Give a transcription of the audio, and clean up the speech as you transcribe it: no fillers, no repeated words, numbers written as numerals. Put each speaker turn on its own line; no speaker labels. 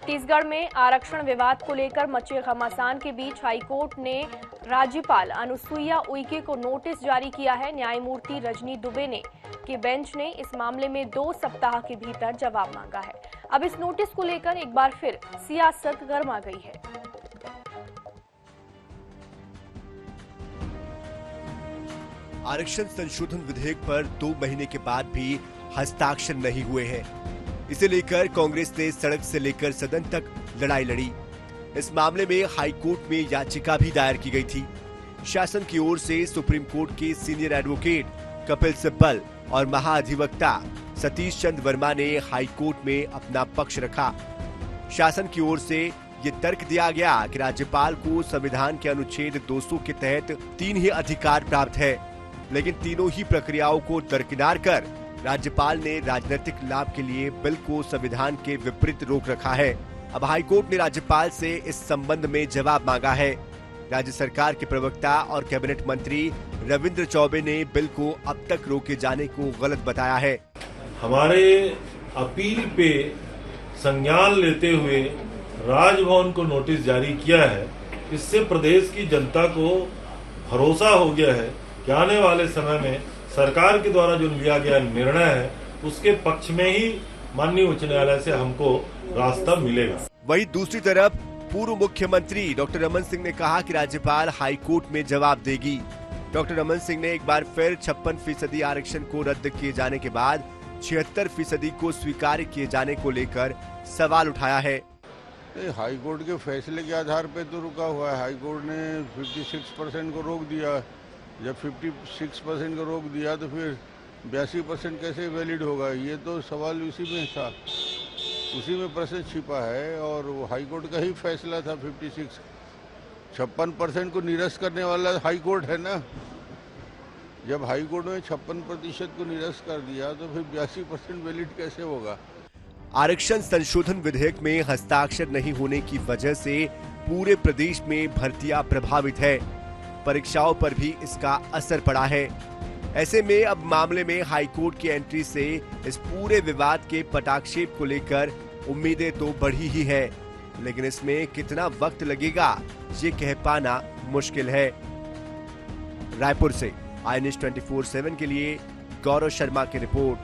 छत्तीसगढ़ में आरक्षण विवाद को लेकर मचे घमासान के बीच हाईकोर्ट ने राज्यपाल अनुसुईया उइके को नोटिस जारी किया है। न्यायमूर्ति रजनी दुबे के बेंच ने इस मामले में 2 सप्ताह के भीतर जवाब मांगा है। अब इस नोटिस को लेकर एक बार फिर सियासत गर्मा गई है।
आरक्षण संशोधन विधेयक पर 2 महीने के बाद भी हस्ताक्षर नहीं हुए हैं। इसे लेकर कांग्रेस ने सड़क से लेकर सदन तक लड़ाई लड़ी। इस मामले में हाई कोर्ट में याचिका भी दायर की गई थी। शासन की ओर से सुप्रीम कोर्ट के सीनियर एडवोकेट कपिल सिब्बल और महाधिवक्ता सतीश चंद्र वर्मा ने हाई कोर्ट में अपना पक्ष रखा। शासन की ओर से ये तर्क दिया गया कि राज्यपाल को संविधान के अनुच्छेद 200 के तहत 3 ही अधिकार प्राप्त है, लेकिन तीनों ही प्रक्रियाओं को दरकिनार कर राज्यपाल ने राजनीतिक लाभ के लिए बिल को संविधान के विपरीत रोक रखा है। अब हाईकोर्ट ने राज्यपाल से इस संबंध में जवाब मांगा है। राज्य सरकार के प्रवक्ता और कैबिनेट मंत्री रविंद्र चौबे ने बिल को अब तक रोके जाने को गलत बताया है।
हमारे अपील पे संज्ञान लेते हुए राजभवन को नोटिस जारी किया है। इससे प्रदेश की जनता को भरोसा हो गया है कि आने वाले समय में सरकार के द्वारा जो लिया गया निर्णय है उसके पक्ष में ही माननीय उच्च न्यायालय से हमको रास्ता मिलेगा।
वहीं दूसरी तरफ पूर्व मुख्यमंत्री डॉक्टर रमन सिंह ने कहा कि राज्यपाल हाई कोर्ट में जवाब देगी। डॉक्टर रमन सिंह ने एक बार फिर 56% आरक्षण को रद्द किए जाने के बाद 76% को स्वीकार किए जाने को लेकर सवाल उठाया है।
हाई कोर्ट के फैसले के आधार पर तो रुका हुआ है। हाई कोर्ट ने 56% को रोक दिया। जब 56% को रोक दिया तो फिर 82% कैसे वैलिड होगा? ये तो सवाल उसी में था, उसी में प्रश्न छिपा है। और वो हाई कोर्ट का ही फैसला था। 56% को निरस्त करने वाला हाई कोर्ट है ना। जब हाई कोर्ट में 56% को निरस्त कर दिया तो फिर 82% वैलिड कैसे होगा?
आरक्षण संशोधन विधेयक में हस्ताक्षर नहीं होने की वजह से पूरे प्रदेश में भर्तियां प्रभावित है। परीक्षाओं पर भी इसका असर पड़ा है। ऐसे में अब मामले में हाईकोर्ट की एंट्री से इस पूरे विवाद के पटाक्षेप को लेकर उम्मीदें तो बढ़ी ही है, लेकिन इसमें कितना वक्त लगेगा ये कह पाना मुश्किल है। रायपुर से आई न्यूज़ 24/7 के लिए गौरव शर्मा की रिपोर्ट।